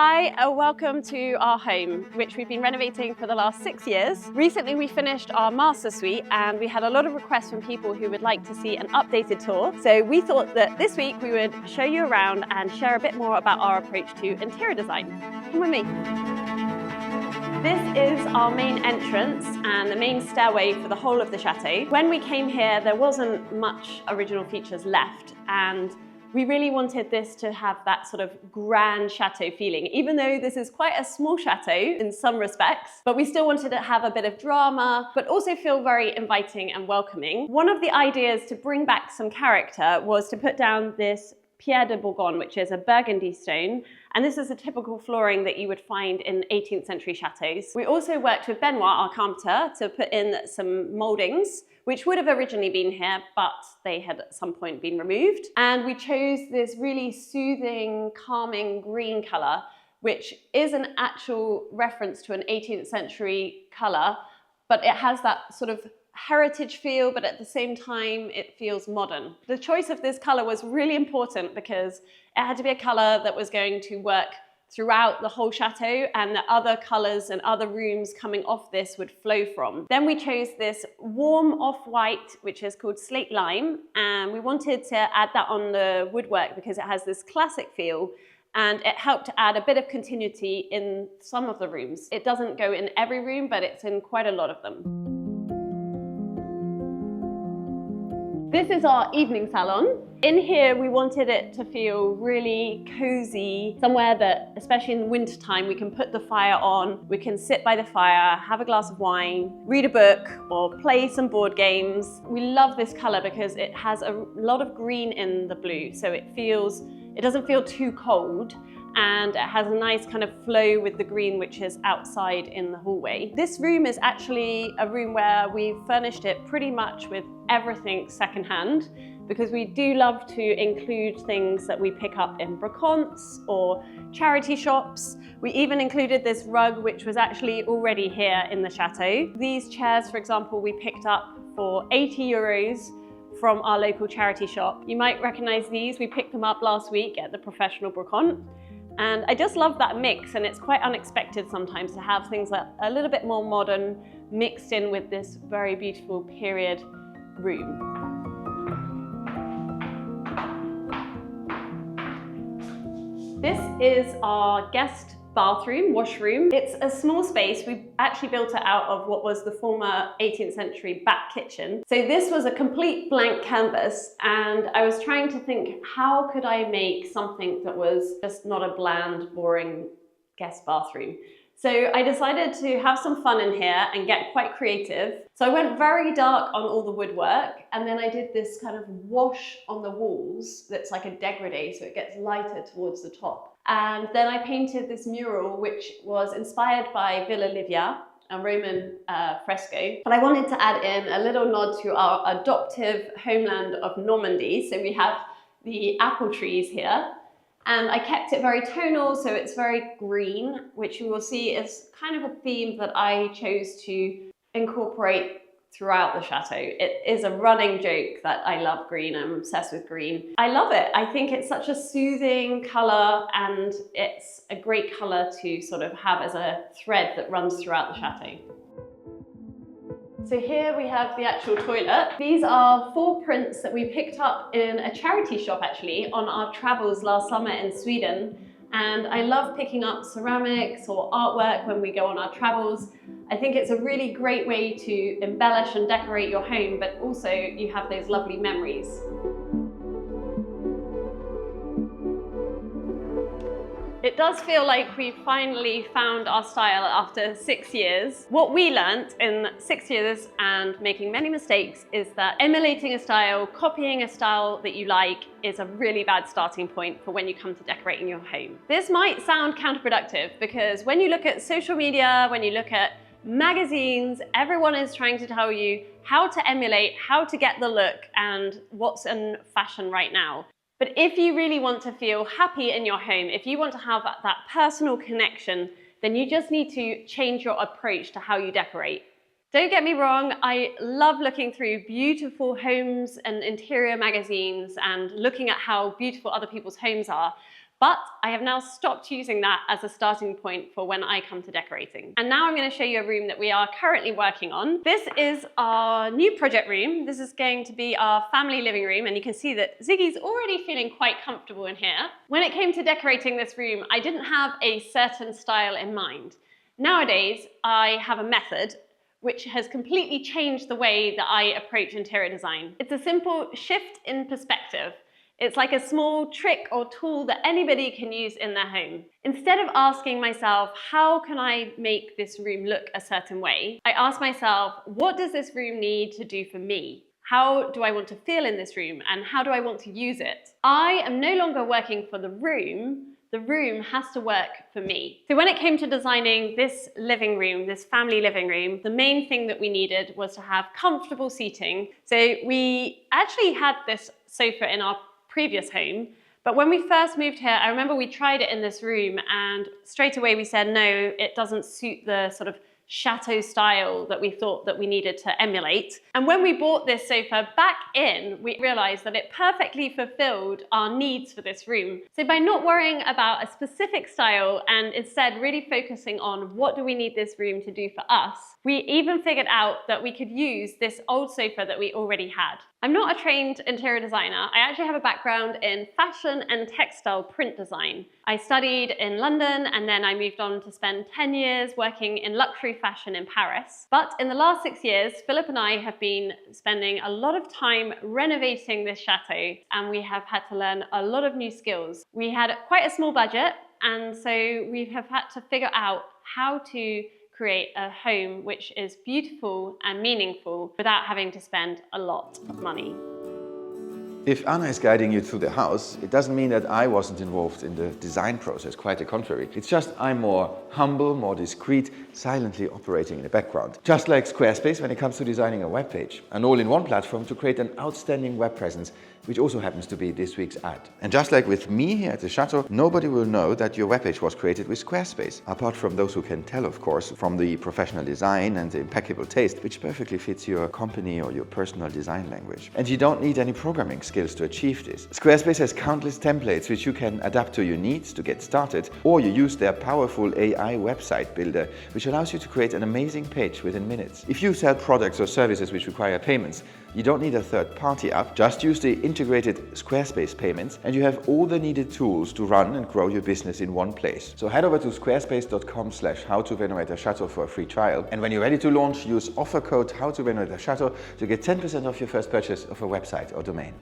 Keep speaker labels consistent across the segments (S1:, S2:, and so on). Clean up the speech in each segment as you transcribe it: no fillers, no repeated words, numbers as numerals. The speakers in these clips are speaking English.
S1: Hi, welcome to our home, which we've been renovating for the last 6 years. Recently we finished our master suite and we had a lot of requests from people who would like to see an updated tour. So we thought that this week we would show you around and share a bit more about our approach to interior design. Come with me. This is our main entrance and the main stairway for the whole of the chateau. When we came here, there wasn't much original features left, and we really wanted this to have that sort of grand chateau feeling, even though this is quite a small chateau in some respects, but we still wanted to have a bit of drama, but also feel very inviting and welcoming. One of the ideas to bring back some character was to put down this Pierre de Bourgogne, which is a burgundy stone, and this is a typical flooring that you would find in 18th century chateaus. We also worked with Benoit, our carpenter, to put in some mouldings, which would have originally been here, but they had at some point been removed. And we chose this really soothing, calming green colour, which is an actual reference to an 18th century colour, but it has that sort of heritage feel, but at the same time it feels modern. The choice of this colour was really important because it had to be a colour that was going to work throughout the whole chateau, and the other colours and other rooms coming off this would flow from. Then we chose this warm off-white, which is called slate lime, and we wanted to add that on the woodwork because it has this classic feel, and it helped to add a bit of continuity in some of the rooms. It doesn't go in every room, but it's in quite a lot of them. This is our evening salon. In here, we wanted it to feel really cozy, somewhere that, especially in the winter time, we can put the fire on, we can sit by the fire, have a glass of wine, read a book, or play some board games. We love this color because it has a lot of green in the blue, so it doesn't feel too cold, and it has a nice kind of flow with the green, which is outside in the hallway. This room is actually a room where we've furnished it pretty much with everything secondhand, because we do love to include things that we pick up in brocants or charity shops. We even included this rug, which was actually already here in the chateau. These chairs, for example, we picked up for 80 euros from our local charity shop. You might recognize these. We picked them up last week at the Professional Brocante. And I just love that mix, and it's quite unexpected sometimes to have things that are a little bit more modern mixed in with this very beautiful period room. This is our guest bathroom, washroom. It's a small space. We actually built it out of what was the former 18th century back kitchen. So this was a complete blank canvas, and I was trying to think, how could I make something that was just not a bland, boring guest bathroom? So I decided to have some fun in here and get quite creative. So I went very dark on all the woodwork, and then I did this kind of wash on the walls that's like a dégradé, so it gets lighter towards the top. And then I painted this mural, which was inspired by Villa Livia, a Roman fresco. But I wanted to add in a little nod to our adoptive homeland of Normandy. So we have the apple trees here. And I kept it very tonal, so it's very green, which you will see is kind of a theme that I chose to incorporate throughout the chateau. It is a running joke that I love green. I'm obsessed with green. I love it. I think it's such a soothing color, and it's a great color to sort of have as a thread that runs throughout the chateau. So here we have the actual toilet. These are 4 prints that we picked up in a charity shop actually on our travels last summer in Sweden. And I love picking up ceramics or artwork when we go on our travels. I think it's a really great way to embellish and decorate your home, but also you have those lovely memories. It does feel like we finally found our style after 6 years. What we learnt in 6 years and making many mistakes is that emulating a style, copying a style that you like is a really bad starting point for when you come to decorating your home. This might sound counterproductive because when you look at social media, when you look at magazines, everyone is trying to tell you how to emulate, how to get the look, and what's in fashion right now. But if you really want to feel happy in your home, if you want to have that personal connection, then you just need to change your approach to how you decorate. Don't get me wrong, I love looking through beautiful homes and interior magazines and looking at how beautiful other people's homes are. But I have now stopped using that as a starting point for when I come to decorating. And now I'm going to show you a room that we are currently working on. This is our new project room. This is going to be our family living room, and you can see that Ziggy's already feeling quite comfortable in here. When it came to decorating this room, I didn't have a certain style in mind. Nowadays, I have a method which has completely changed the way that I approach interior design. It's a simple shift in perspective. It's like a small trick or tool that anybody can use in their home. Instead of asking myself, how can I make this room look a certain way? I ask myself, what does this room need to do for me? How do I want to feel in this room, and how do I want to use it? I am no longer working for the room has to work for me. So when it came to designing this living room, this family living room, the main thing that we needed was to have comfortable seating. So we actually had this sofa in our previous home, but when we first moved here, I remember we tried it in this room and straight away we said, no, it doesn't suit the sort of Chateau style that we thought that we needed to emulate. And when we bought this sofa back in, we realized that it perfectly fulfilled our needs for this room. So by not worrying about a specific style and instead really focusing on what do we need this room to do for us, we even figured out that we could use this old sofa that we already had. I'm not a trained interior designer. I actually have a background in fashion and textile print design. I studied in London and then I moved on to spend 10 years working in luxury fashion in Paris. But in the last 6 years, Philip and I have been spending a lot of time renovating this chateau, and we have had to learn a lot of new skills. We had quite a small budget, and so we have had to figure out how to create a home which is beautiful and meaningful without having to spend a lot of money.
S2: If Anna is guiding you through the house, it doesn't mean that I wasn't involved in the design process, quite the contrary. It's just I'm more humble, more discreet, silently operating in the background. Just like Squarespace when it comes to designing a web page, an all-in-one platform to create an outstanding web presence, which also happens to be this week's ad. And just like with me here at the Chateau, nobody will know that your webpage was created with Squarespace, apart from those who can tell, of course, from the professional design and the impeccable taste, which perfectly fits your company or your personal design language. And you don't need any programming skills to achieve this. Squarespace has countless templates which you can adapt to your needs to get started, or you use their powerful AI website builder, which allows you to create an amazing page within minutes. If you sell products or services which require payments, you don't need a third-party app, just use the integrated Squarespace payments and you have all the needed tools to run and grow your business in one place. So head over to squarespace.com/howtorenovate-a-chateau for a free trial, and when you're ready to launch, use offer code howtorenovate-a-chateau to get 10% off your first purchase of a website or domain.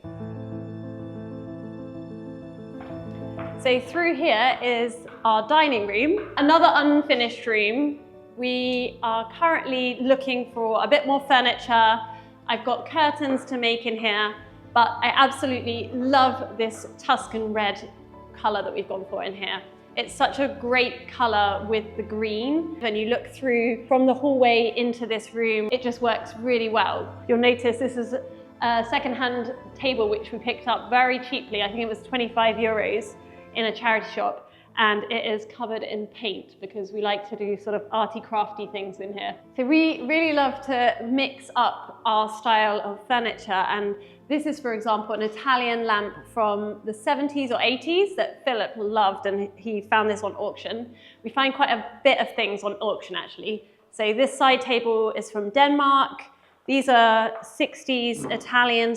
S1: So through here is our dining room, another unfinished room. We are currently looking for a bit more furniture. I've got curtains to make in here, but I absolutely love this Tuscan red color that we've gone for in here. It's such a great color with the green. When you look through from the hallway into this room, it just works really well. You'll notice this is a second-hand table which we picked up very cheaply. I think it was 25 euros in a charity shop. And it is covered in paint because we like to do sort of arty crafty things in here. So we really love to mix up our style of furniture, and this is, for example, an Italian lamp from the 70s or 80s that Philip loved, and he found this on auction. We find quite a bit of things on auction actually. So this side table is from Denmark. These are 60s Italian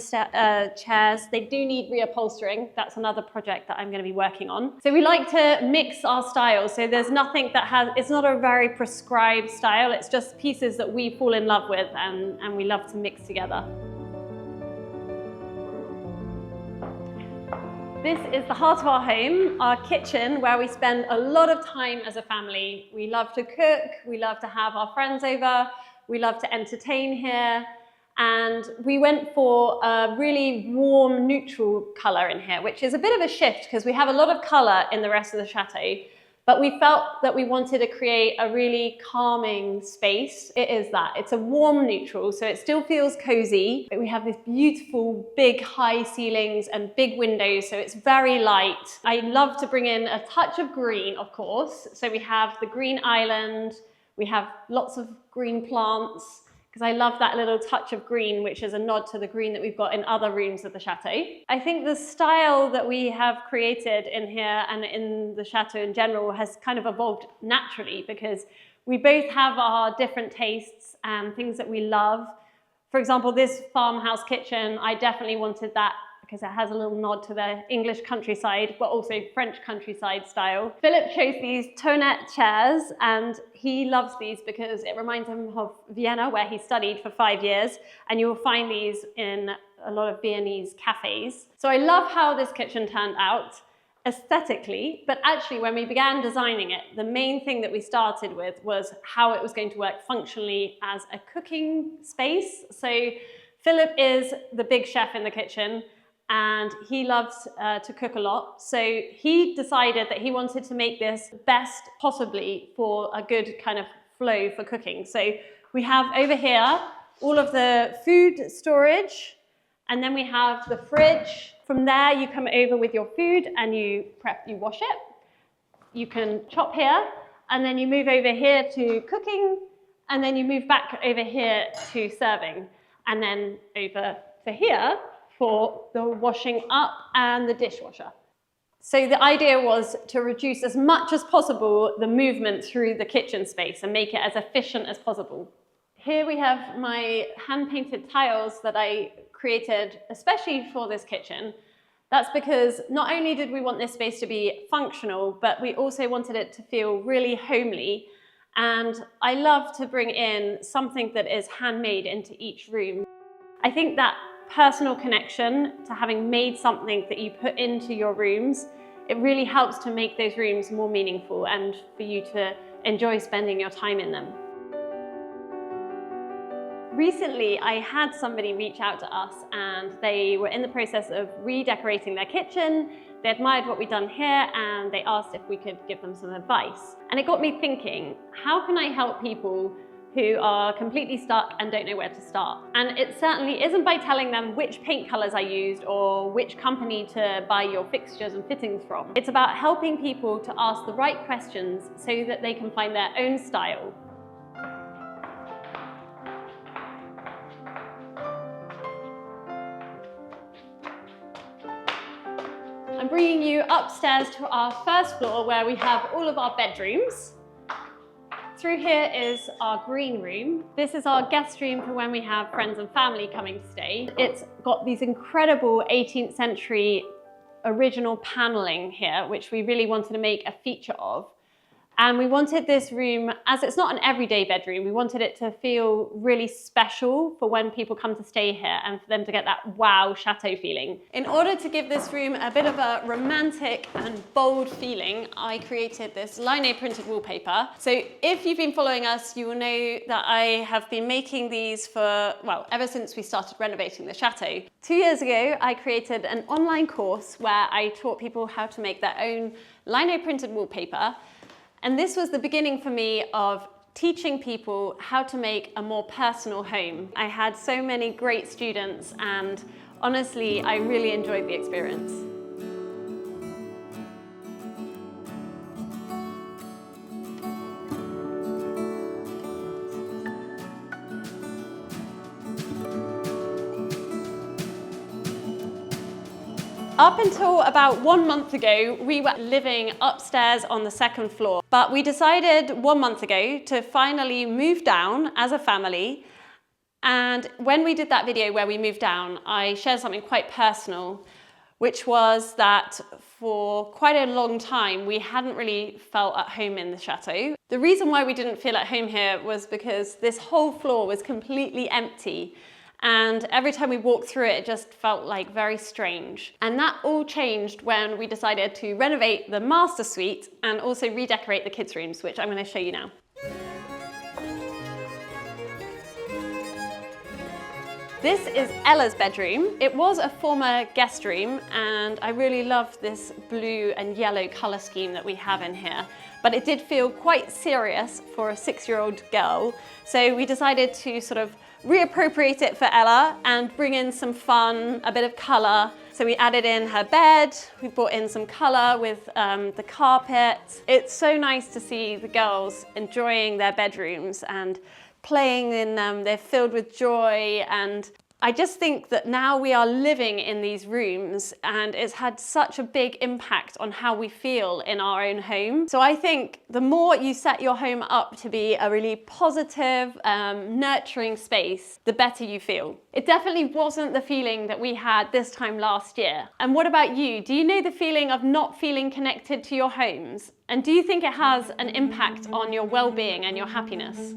S1: chairs. They do need reupholstering. That's another project that I'm going to be working on. So we like to mix our styles. So there's nothing that it's not a very prescribed style. It's just pieces that we fall in love with and we love to mix together. This is the heart of our home, our kitchen, where we spend a lot of time as a family. We love to cook. We love to have our friends over. We love to entertain here, and we went for a really warm, neutral color in here, which is a bit of a shift because we have a lot of color in the rest of the chateau, but we felt that we wanted to create a really calming space. It is that. It's a warm neutral, so it still feels cozy, but we have this beautiful, big, high ceilings and big windows, so it's very light. I love to bring in a touch of green, of course, so we have the green island. We have lots of green plants because I love that little touch of green, which is a nod to the green that we've got in other rooms of the Chateau. I think the style that we have created in here and in the Chateau in general has kind of evolved naturally, because we both have our different tastes and things that we love. For example, this farmhouse kitchen, I definitely wanted that because it has a little nod to the English countryside, but also French countryside style. Philip chose these tonette chairs, and he loves these because it reminds him of Vienna, where he studied for 5 years, and you will find these in a lot of Viennese cafes. So I love how this kitchen turned out aesthetically, but actually when we began designing it, the main thing that we started with was how it was going to work functionally as a cooking space. So Philip is the big chef in the kitchen, and he loves to cook a lot. So he decided that he wanted to make this best possibly for a good kind of flow for cooking. So we have over here all of the food storage, and then we have the fridge. From there, you come over with your food and you wash it. You can chop here, and then you move over here to cooking, and then you move back over here to serving, and then over to here for the washing up and the dishwasher. So the idea was to reduce as much as possible the movement through the kitchen space and make it as efficient as possible. Here we have my hand-painted tiles that I created especially for this kitchen. That's because not only did we want this space to be functional, but we also wanted it to feel really homely. And I love to bring in something that is handmade into each room. I think that personal connection to having made something that you put into your rooms, it really helps to make those rooms more meaningful and for you to enjoy spending your time in them. Recently, I had somebody reach out to us, and they were in the process of redecorating their kitchen. They admired what we'd done here, and they asked if we could give them some advice. And it got me thinking, how can I help people who are completely stuck and don't know where to start? And it certainly isn't by telling them which paint colors I used or which company to buy your fixtures and fittings from. It's about helping people to ask the right questions so that they can find their own style. I'm bringing you upstairs to our first floor, where we have all of our bedrooms. Through here is our green room. This is our guest room for when we have friends and family coming to stay. It's got these incredible 18th century original paneling here, which we really wanted to make a feature of. And we wanted this room, as it's not an everyday bedroom, we wanted it to feel really special for when people come to stay here and for them to get that wow chateau feeling. In order to give this room a bit of a romantic and bold feeling, I created this lino printed wallpaper. So if you've been following us, you will know that I have been making these for, well, ever since we started renovating the chateau. 2 years ago, I created an online course where I taught people how to make their own lino printed wallpaper. And this was the beginning for me of teaching people how to make a more personal home. I had so many great students, and honestly, I really enjoyed the experience. Up until about 1 month ago, we were living upstairs on the second floor. But we decided 1 month ago to finally move down as a family. And when we did that video where we moved down, I shared something quite personal, which was that for quite a long time, we hadn't really felt at home in the chateau. The reason why we didn't feel at home here was because this whole floor was completely empty. And every time we walked through it, it just felt like very strange. And that all changed when we decided to renovate the master suite and also redecorate the kids' rooms, which I'm going to show you now. This is Ella's bedroom. It was a former guest room, and I really love this blue and yellow colour scheme that we have in here. But it did feel quite serious for a 6-year-old girl. So we decided to sort of reappropriate it for Ella and bring in some fun, a bit of colour. So we added in her bed, we brought in some colour with the carpet. It's so nice to see the girls enjoying their bedrooms and playing in them, they're filled with joy, and I just think that now we are living in these rooms and it's had such a big impact on how we feel in our own home. So I think the more you set your home up to be a really positive, nurturing space, the better you feel. It definitely wasn't the feeling that we had this time last year. And what about you? Do you know the feeling of not feeling connected to your homes? And do you think it has an impact on your well-being and your happiness?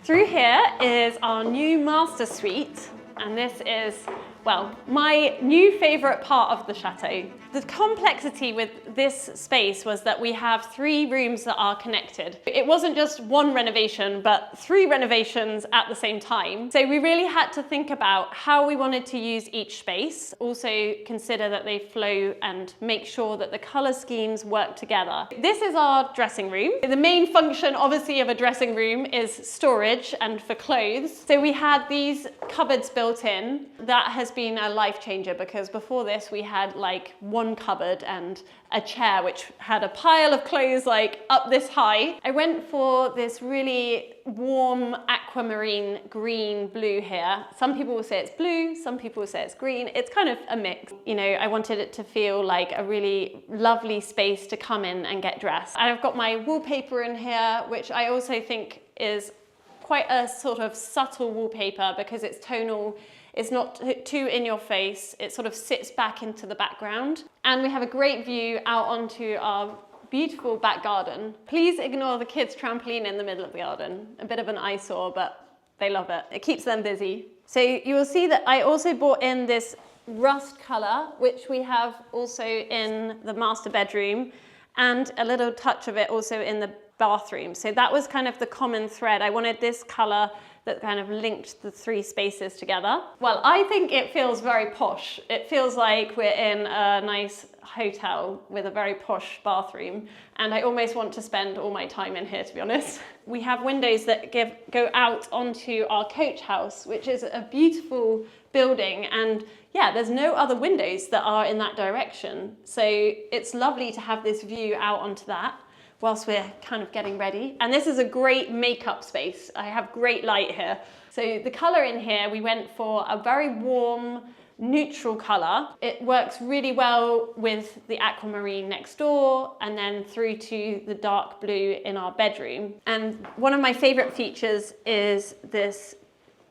S1: Through here is our new master suite, and this is, well, my new favorite part of the chateau. The complexity with this space was that we have 3 rooms that are connected. It wasn't just one renovation, but 3 renovations at the same time. So we really had to think about how we wanted to use each space, also consider that they flow and make sure that the color schemes work together. This is our dressing room. The main function, obviously, of a dressing room is storage and for clothes. So we had these cupboards built in. That has been a life changer because before this we had like one cupboard and a chair which had a pile of clothes like up this high. I went for this really warm aquamarine green blue here. Some people will say it's blue, some people will say it's green. It's kind of a mix. You know, I wanted it to feel like a really lovely space to come in and get dressed. And I've got my wallpaper in here, which I also think is quite a sort of subtle wallpaper because it's tonal. It's not too in your face. It sort of sits back into the background. And we have a great view out onto our beautiful back garden. Please ignore the kids' trampoline in the middle of the garden. A bit of an eyesore, but they love it. It keeps them busy. So you will see that I also brought in this rust color, which we have also in the master bedroom, and a little touch of it also in the bathroom. So that was kind of the common thread. I wanted this color that kind of linked the 3 spaces together. Well, I think it feels very posh. It feels like we're in a nice hotel with a very posh bathroom, and I almost want to spend all my time in here, to be honest. We have windows that go out onto our coach house, which is a beautiful building, and yeah, there's no other windows that are in that direction. So it's lovely to have this view out onto that whilst we're kind of getting ready. And this is a great makeup space. I have great light here. So the color in here, we went for a very warm, neutral color. It works really well with the aquamarine next door and then through to the dark blue in our bedroom. And one of my favorite features is this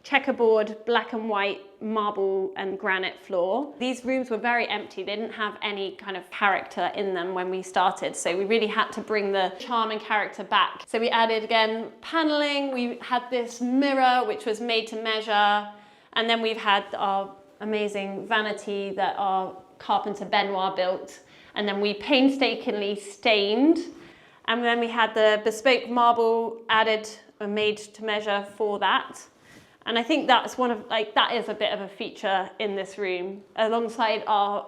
S1: checkerboard black and white marble and granite floor. These rooms were very empty. They didn't have any kind of character in them when we started. So we really had to bring the charm and character back. So we added again paneling. We had this mirror which was made to measure. And then we've had our amazing vanity that our carpenter Benoit built. And then we painstakingly stained. And then we had the bespoke marble added and made to measure for that. And I think that's that is a bit of a feature in this room, alongside our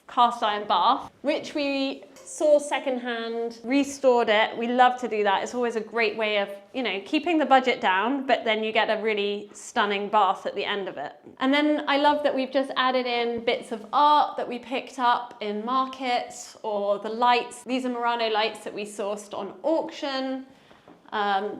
S1: cast iron bath, which we saw secondhand, restored it. We love to do that. It's always a great way of, you know, keeping the budget down, but then you get a really stunning bath at the end of it. And then I love that we've just added in bits of art that we picked up in markets, or the lights. These are Murano lights that we sourced on auction.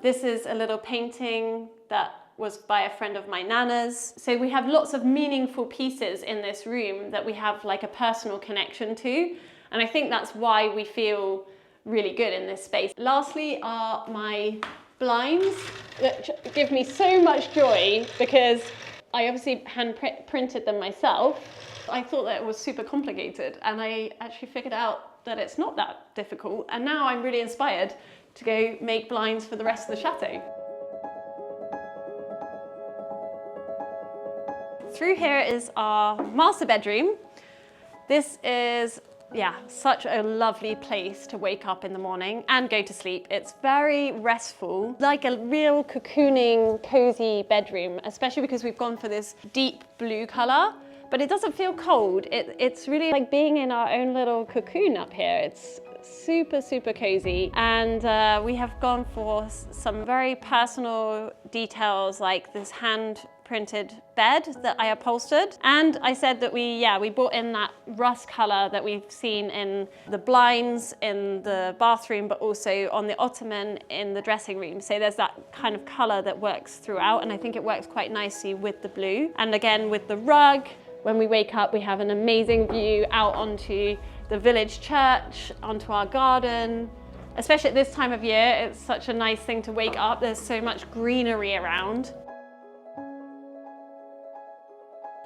S1: This is a little painting that was by a friend of my nana's. So we have lots of meaningful pieces in this room that we have like a personal connection to. And I think that's why we feel really good in this space. Lastly are my blinds, which give me so much joy because I obviously hand printed them myself. I thought that it was super complicated, and I actually figured out that it's not that difficult. And now I'm really inspired to go make blinds for the rest of the chateau. Through here is our master bedroom. This is, yeah, such a lovely place to wake up in the morning and go to sleep. It's very restful, like a real cocooning, cozy bedroom, especially because we've gone for this deep blue color, but it doesn't feel cold. It's really like being in our own little cocoon up here. It's super, super cozy. And we have gone for some very personal details, like this hand printed bed that I upholstered. And I said that we brought in that rust color that we've seen in the blinds in the bathroom, but also on the ottoman in the dressing room. So there's that kind of color that works throughout, and I think it works quite nicely with the blue. And again, with the rug, when we wake up, we have an amazing view out onto the village church, onto our garden. Especially at this time of year, it's such a nice thing to wake up. There's so much greenery around.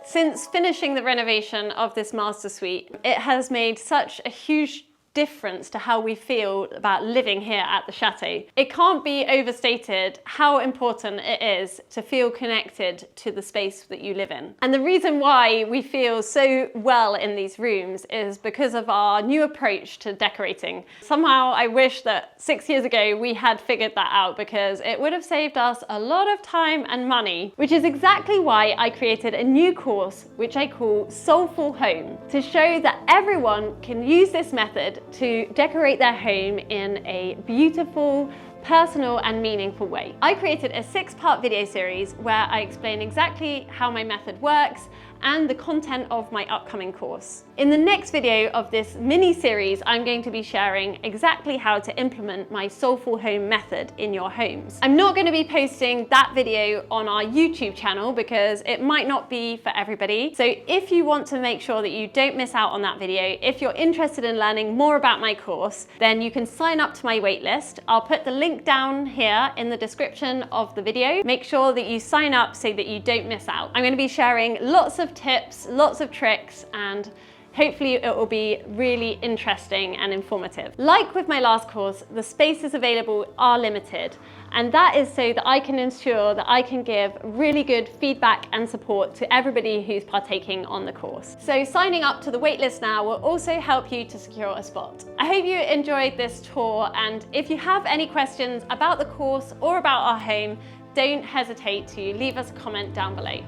S1: Since finishing the renovation of this master suite, it has made such a huge difference to how we feel about living here at the Chateau. It can't be overstated how important it is to feel connected to the space that you live in. And the reason why we feel so well in these rooms is because of our new approach to decorating. Somehow I wish that 6 years ago we had figured that out, because it would have saved us a lot of time and money, which is exactly why I created a new course which I call Soulful Home, to show that everyone can use this method to decorate their home in a beautiful, personal and meaningful way. I created a 6-part video series where I explain exactly how my method works and the content of my upcoming course. In the next video of this mini series, I'm going to be sharing exactly how to implement my Soulful Home method in your homes. I'm not going to be posting that video on our YouTube channel because it might not be for everybody. So if you want to make sure that you don't miss out on that video, if you're interested in learning more about my course, then you can sign up to my waitlist. I'll put the link down here in the description of the video. Make sure that you sign up so that you don't miss out. I'm going to be sharing lots of tips, lots of tricks, and hopefully it will be really interesting and informative. Like with my last course, the spaces available are limited, and that is so that I can ensure that I can give really good feedback and support to everybody who's partaking on the course. So signing up to the waitlist now will also help you to secure a spot. I hope you enjoyed this tour, and if you have any questions about the course or about our home, don't hesitate to leave us a comment down below.